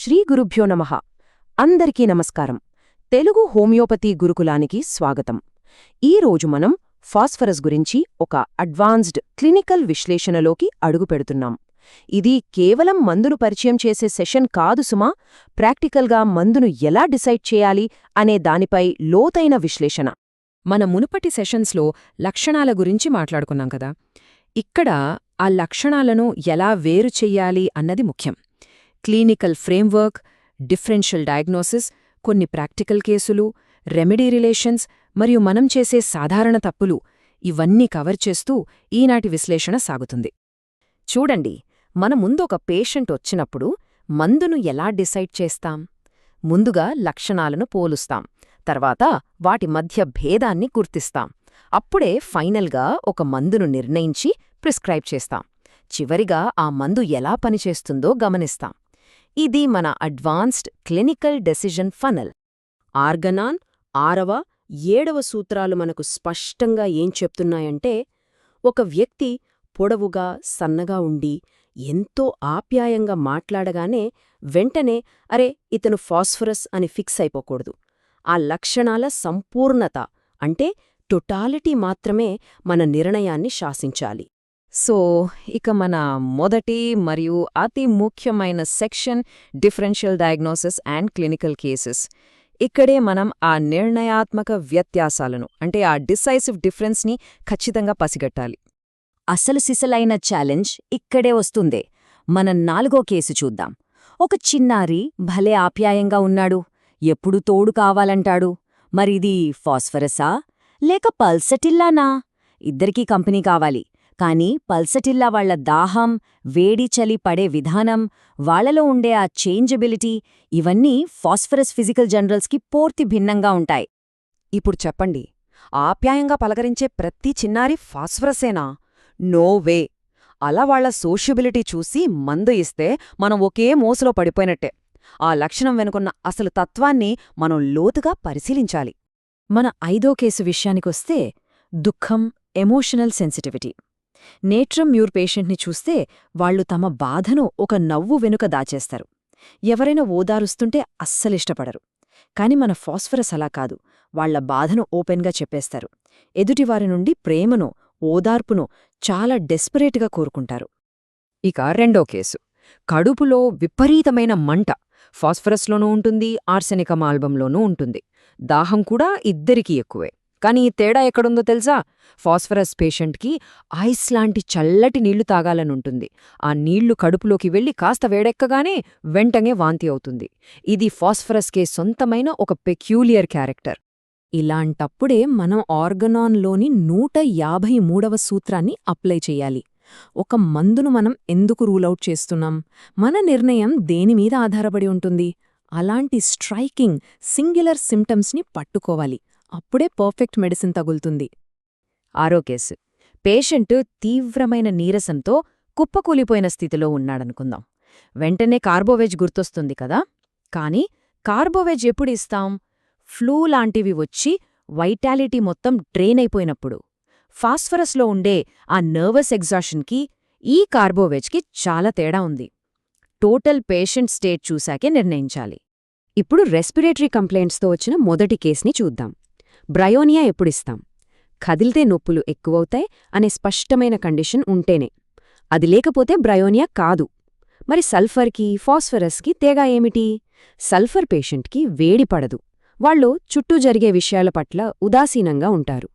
శ్రీ గురుభ్యో నమః. అందరికీ నమస్కారం. తెలుగు హోమియోపతి గురుకులానికి స్వాగతం. ఈరోజు మనం ఫాస్ఫరస్ గురించి ఒక అడ్వాన్స్డ్ క్లినికల్ విశ్లేషణలోకి అడుగుపెడుతున్నాం. ఇది కేవలం మందును పరిచయం చేసే సెషన్ కాదు సుమా, ప్రాక్టికల్గా మందును ఎలా డిసైడ్ చేయాలి అనే దానిపై లోతైన విశ్లేషణ. మన మునుపటి సెషన్స్లో లక్షణాల గురించి మాట్లాడుకున్నాం కదా. ఇక్కడ ఆ లక్షణాలను ఎలా వేరు చెయ్యాలి అన్నది ముఖ్యం. క్లినికల్ ఫ్రేమ్వర్క్, డిఫరెన్షియల్ డయాగ్నోసిస్, కొన్ని ప్రాక్టికల్ కేసులు, రెమెడీ రిలేషన్స్ మరియు మనం చేసే సాధారణ తప్పులు ఇవన్నీ కవర్ చేస్తూ ఈనాటి విశ్లేషణ సాగుతుంది. చూడండి, మన ముందొక పేషెంట్ వచ్చినప్పుడు మందును ఎలా డిసైడ్ చేస్తాం? ముందుగా లక్షణాలను పోలుస్తాం, తర్వాత వాటి మధ్య భేదాన్ని గుర్తిస్తాం. అప్పుడే ఫైనల్గా ఒక మందును నిర్ణయించి ప్రిస్క్రైబ్ చేస్తాం. చివరిగా ఆ మందు ఎలా పనిచేస్తుందో గమనిస్తాం. ఇది మన advanced clinical decision funnel. Organon 6వ, 7వ సూత్రాలు మనకు స్పష్టంగా ఏం చెప్తున్నాయంటే, ఒక వ్యక్తి పొడవుగా, సన్నగా ఉండి ఎంతో ఆప్యాయంగా మాట్లాడగానే వెంటనే అరే ఇతను ఫాస్ఫరస్ అని ఫిక్స్ అయిపోకూడదు. ఆ లక్షణాల సంపూర్ణత అంటే టొటాలిటీ మాత్రమే మన నిర్ణయాన్ని శాసించాలి. సో ఇక మన మొదటి మరియు అతి ముఖ్యమైన section differential diagnosis and clinical cases. ఇక్కడే మనం ఆ నిర్ణయాత్మక వ్యత్యాసాలను అంటే ఆ డిసైసివ్ డిఫరెన్స్ని ఖచ్చితంగా పసిగట్టాలి. అసలు సిసలైన ఛాలెంజ్ ఇక్కడే వస్తుందే. మన 4వ కేసు చూద్దాం. ఒక చిన్నారి భలే ఆప్యాయంగా ఉన్నాడు, ఎప్పుడు తోడు కావాలంటాడు. మరిది ఫాస్ఫరసా లేక పల్సటిల్లానా? ఇద్దరికీ కంపెనీ కావాలి. కానీ పల్సటిల్లా వాళ్ల దాహం, వేడి చలి పడే విధానం, వాళ్లలో ఉండే ఆ చేంజబిలిటీ ఇవన్నీ ఫాస్ఫరస్ ఫిజికల్ జనరల్స్కి పూర్తి భిన్నంగా ఉంటాయి. ఇప్పుడు చెప్పండి, ఆప్యాయంగా పలకరించే ప్రతి చిన్నారి ఫాస్ఫరసేనా? No way! అలా వాళ్ల సోషియబిలిటీ చూసి మందు ఇస్తే మనం ఒకే మోసలో పడిపోయినట్టే. ఆ లక్షణం వెనుకున్న అసలు తత్వాన్ని మనం లోతుగా పరిశీలించాలి. మన 5వ కేసు విషయానికొస్తే దుఃఖం, ఎమోషనల్ సెన్సిటివిటీ. నేట్రమ్ మ్యూర్ పేషెంట్ని చూస్తే వాళ్లు తమ బాధను ఒక నవ్వు వెనుక దాచేస్తారు. ఎవరైనా ఓదారుస్తుంటే అస్సలిష్టపడరు. కాని మన ఫాస్ఫరస్ అలా కాదు, వాళ్ల బాధను ఓపెన్గా చెప్పేస్తారు. ఎదుటివారి నుండి ప్రేమను, ఓదార్పును చాలా డెస్పరేట్గా కోరుకుంటారు. ఇక 2వ కేసు కడుపులో విపరీతమైన మంట. ఫాస్ఫరస్లోనూ ఉంటుంది, ఆర్సెనికం ఆల్బంలోనూ ఉంటుంది. దాహం కూడా ఇద్దరికీ ఎక్కువే. కానీ ఈ తేడా ఎక్కడుందో తెలుసా? ఫాస్ఫరస్ పేషెంట్కి ఐస్ లాంటి చల్లటి నీళ్లు తాగాలనుంటుంది. ఆ నీళ్లు కడుపులోకి వెళ్లి కాస్త వేడెక్కగానే వెంటనే వాంతి అవుతుంది. ఇది ఫాస్ఫరస్కే సొంతమైన ఒక పెక్యూలియర్ క్యారెక్టర్. ఇలాంటప్పుడే మనం ఆర్గనాన్లోని 153వ సూత్రాన్ని అప్లై చెయ్యాలి. ఒక మందును మనం ఎందుకు రూలౌట్ చేస్తున్నాం? మన నిర్ణయం దేనిమీద ఆధారపడి ఉంటుంది? అలాంటి స్ట్రైకింగ్, సింగులర్ సిమ్టమ్స్ని పట్టుకోవాలి. అప్పుడే పర్ఫెక్ట్ మెడిసిన్ తగులుతుంది. 6వ కేసు పేషెంటు తీవ్రమైన నీరసంతో కుప్పకూలిపోయిన స్థితిలో ఉన్నాడనుకుందాం. వెంటనే కార్బోవేజ్ గుర్తొస్తుంది కదా. కాని కార్బోవేజ్ ఎప్పుడు ఇస్తాం? ఫ్లూ లాంటివి వచ్చి వైటాలిటీ మొత్తం డ్రైన్ అయిపోయినప్పుడు. ఫాస్ఫరస్లో ఉండే ఆ నర్వస్ ఎగ్జాషన్కి ఈ కార్బోవేజ్కి చాలా తేడా ఉంది. టోటల్ పేషెంట్ స్టేట్ చూశాకే నిర్ణయించాలి. ఇప్పుడు రెస్పిరేటరీ కంప్లైంట్స్తో వచ్చిన మొదటి కేసుని చూద్దాం. బ్రయోనియా ఎప్పుడిస్తాం? కదిలితే నొప్పులు ఎక్కువవుతాయి అనే స్పష్టమైన కండిషన్ ఉంటేనే. అది లేకపోతే బ్రయోనియా కాదు. మరి సల్ఫర్కి, ఫాస్ఫరస్కి తేగా ఏమిటి? సల్ఫర్ పేషెంట్కి వేడి పడదు. వాళ్ళు చుట్టూ జరిగే విషయాల పట్ల ఉదాసీనంగా ఉంటారు.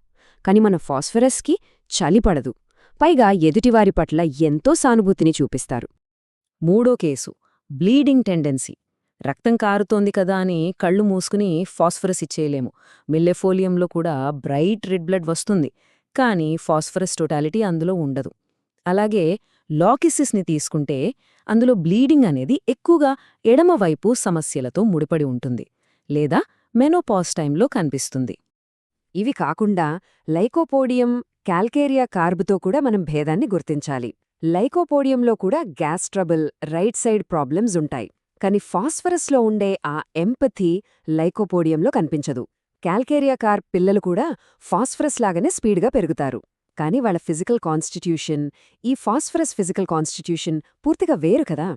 కాని మన ఫాస్ఫరస్కి చలి పడదు. పైగా ఎదుటివారి పట్ల ఎంతో సానుభూతిని చూపిస్తారు. 3వ కేసు బ్లీడింగ్ టెండెన్సీ. రక్తం కారుతోంది కదా అని కళ్ళు మూసుకుని ఫాస్ఫరస్ ఇచ్చేయలేము. మిల్లెఫోలియంలో కూడా బ్రైట్ రెడ్ బ్లడ్ వస్తుంది, కానీ ఫాస్ఫరస్ టోటాలిటీ అందులో ఉండదు. అలాగే లాకిసిస్ని తీసుకుంటే అందులో బ్లీడింగ్ అనేది ఎక్కువగా ఎడమవైపు సమస్యలతో ముడిపడి ఉంటుంది, లేదా మెనోపాజ్ టైంలో కనిపిస్తుంది. ఇవి కాకుండా లైకోపోడియం, కాల్కేరియా కార్బ్తో కూడా మనం భేదాన్ని గుర్తించాలి. లైకోపోడియంలో కూడా gas trouble, right side problems ఉంటాయి. కాని ఫాస్ఫరస్లో ఉండే ఆ ఎంపథీ లైకోపోడియంలో కనిపించదు. కాల్కేరియా కార్బ్ పిల్లలు కూడా ఫాస్ఫరస్ లాగానే స్పీడ్గా పెరుగుతారు. కాని వాళ్ళ ఫిజికల్ కాన్స్టిట్యూషన్, ఈ ఫాస్ఫరస్ ఫిజికల్ కాన్స్టిట్యూషన్ పూర్తిగా వేరు కదా.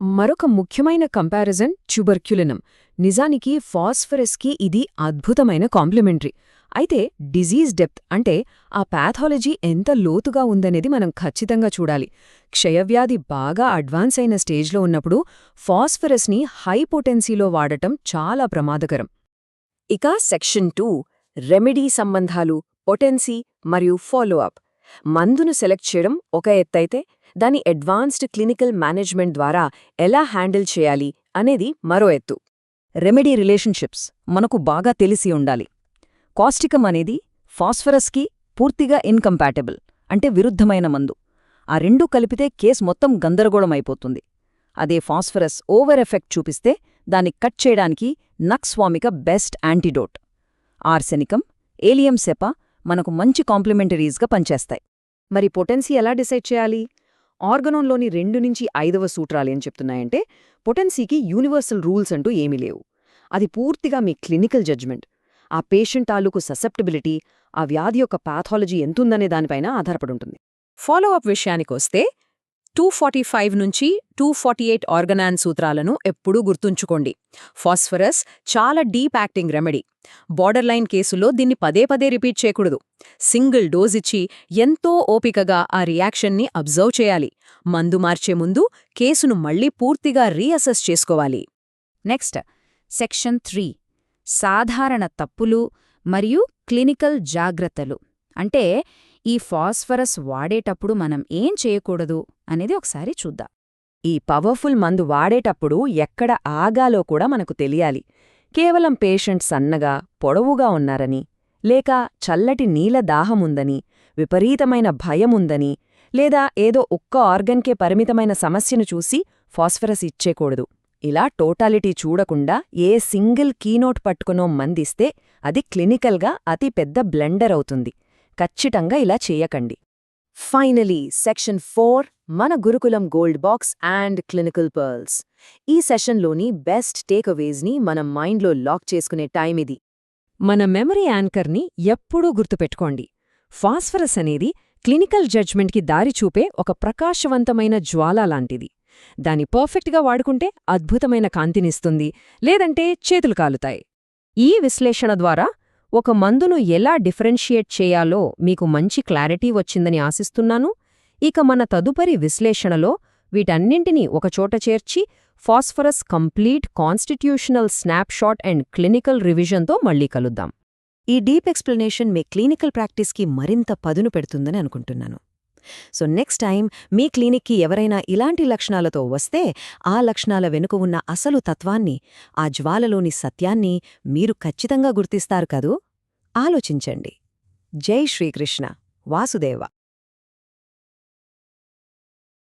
మరొక ముఖ్యమైన కంపారిజన్ ట్యూబర్క్యులినం. నిజానికి ఫాస్ఫరస్కి ఇది అద్భుతమైన కాంప్లిమెంటరీ. అయితే డిజీజ్ డెప్త్ అంటే ఆ పాథాలజీ ఎంత లోతుగా ఉందనేది మనం ఖచ్చితంగా చూడాలి. క్షయవ్యాధి బాగా అడ్వాన్స్ అయిన స్టేజ్లో ఉన్నప్పుడు ఫాస్ఫరస్ని హై పొటెన్సీలో వాడటం చాలా ప్రమాదకరం. ఇక సెక్షన్ 2 రెమెడీ సంబంధాలు, పొటెన్సీ మరియు ఫాలోఅప్. మందును సెలెక్ట్ చేయడం ఒక ఎత్తైతే దాని అడ్వాన్స్డ్ క్లినికల్ మేనేజ్మెంట్ ద్వారా ఎలా హ్యాండిల్ చేయాలి అనేది మరో ఎత్తు. రెమెడీ రిలేషన్షిప్స్ మనకు బాగా తెలిసి ఉండాలి. కాస్టికం అనేది ఫాస్ఫరస్కి పూర్తిగా ఇన్కంపాటబుల్, అంటే విరుద్ధమైన మందు. ఆ రెండూ కలిపితే కేస్ మొత్తం గందరగోళమైపోతుంది. అదే ఫాస్ఫరస్ ఓవర్ ఎఫెక్ట్ చూపిస్తే దాన్ని కట్ చేయడానికి నక్స్వామిక బెస్ట్ యాంటీడోట్. ఆర్సెనికం, ఏలియం సెప మనకు మంచి కాంప్లిమెంటరీస్గా పనిచేస్తాయి. మరి పొటెన్సీ ఎలా డిసైడ్ చేయాలి? ఆర్గనోన్లోని 2 నుంచి 5వ సూత్రాలేం చెప్తున్నాయంటే పొటెన్సీకి యూనివర్సల్ రూల్స్ అంటూ ఏమీ లేవు. అది పూర్తిగా మీ క్లినికల్ జడ్జ్మెంట్, ఆ పేషెంట్ తాలూకు ససెప్టబిలిటీ, ఆ వ్యాధి యొక్క పాథాలజీ ఎంతుందనే దానిపైన ఆధారపడుంటుంది. ఫాలోఅప్ విషయానికొస్తే 245 నుంచి 248 ఆర్గనాన్ సూత్రాలను ఎప్పుడూ గుర్తుంచుకోండి. ఫాస్ఫరస్ చాలా deep acting remedy. Border line కేసులో దీన్ని పదే పదే రిపీట్ చేయకూడదు. సింగిల్ డోస్ ఇచ్చి ఎంతో ఓపికగా ఆ రియాక్షన్ని అబ్జర్వ్ చేయాలి. మందు మార్చే ముందు కేసును మళ్లీ పూర్తిగా రీఅసెస్ చేసుకోవాలి. నెక్స్ట్ సెక్షన్ 3 సాధారణ తప్పులు మరియు క్లినికల్ జాగ్రత్తలు. అంటే ఈ ఫాస్ఫరస్ వాడేటప్పుడు మనం ఏం చేయకూడదు అనేది ఒకసారి చూద్దాం. ఈ పవర్ఫుల్ మందు వాడేటప్పుడు ఎక్కడ ఆగాలో కూడా మనకు తెలియాలి. కేవలం పేషెంట్ సన్నగా, పొడవుగా ఉన్నారని, లేక చల్లటి నీల దాహముందని, విపరీతమైన భయముందని, లేదా ఏదో ఒక్క ఆర్గన్కే పరిమితమైన సమస్యను చూసి ఫాస్ఫరస్ ఇచ్చేకూడదు. ఇలా టోటాలిటీ చూడకుండా ఏ సింగిల్ కీనోట్ పట్టుకునో మందిస్తే అది క్లినికల్గా అతి పెద్ద బ్లెండర్ అవుతుంది. ఖచ్చితంగా ఇలా చేయకండి. ఫైనలీ సెక్షన్ 4 మన Gurukulam gold box and clinical pearls. ఈ సెషన్లోని బెస్ట్ టేక్అవేస్ని మన మైండ్లో లాక్ చేసుకునే టైం ఇది. మన మెమరీ యాంకర్ని ఎప్పుడూ గుర్తుపెట్టుకోండి. ఫాస్ఫరస్ అనేది క్లినికల్ జడ్జ్మెంట్కి దారి చూపే ఒక ప్రకాశవంతమైన జ్వాల లాంటిది. దాన్ని పర్ఫెక్ట్గా వాడుకుంటే అద్భుతమైన కాంతినిస్తుంది, లేదంటే చేతులు కాలుతాయి. ఈ విశ్లేషణ ద్వారా ఒక మందును ఎలా డిఫరెన్షియేట్ చేయాలో మీకు మంచి క్లారిటీ వచ్చిందని ఆశిస్తున్నాను. ఇక మన తదుపరి విశ్లేషణలో వీటన్నింటినీ ఒకచోట చేర్చి phosphorus complete constitutional snapshot and clinical రివిజన్తో మళ్లీ కలుద్దాం. ఈ డీప్ ఎక్స్ప్లెనేషన్ మీ క్లినికల్ ప్రాక్టీస్కి మరింత పదును పెడుతుందని అనుకుంటున్నాను. సో నెక్స్ట్ టైం మీ క్లినిక్కి ఎవరైనా ఇలాంటి లక్షణాలతో వస్తే ఆ లక్షణాల వెనుక ఉన్న అసలు తత్వాన్ని, ఆ జ్వాలలోని సత్యాన్ని మీరు ఖచ్చితంగా గుర్తిస్తారు కదూ? ఆలోచించండి. జై శ్రీకృష్ణ. వాసుదేవ.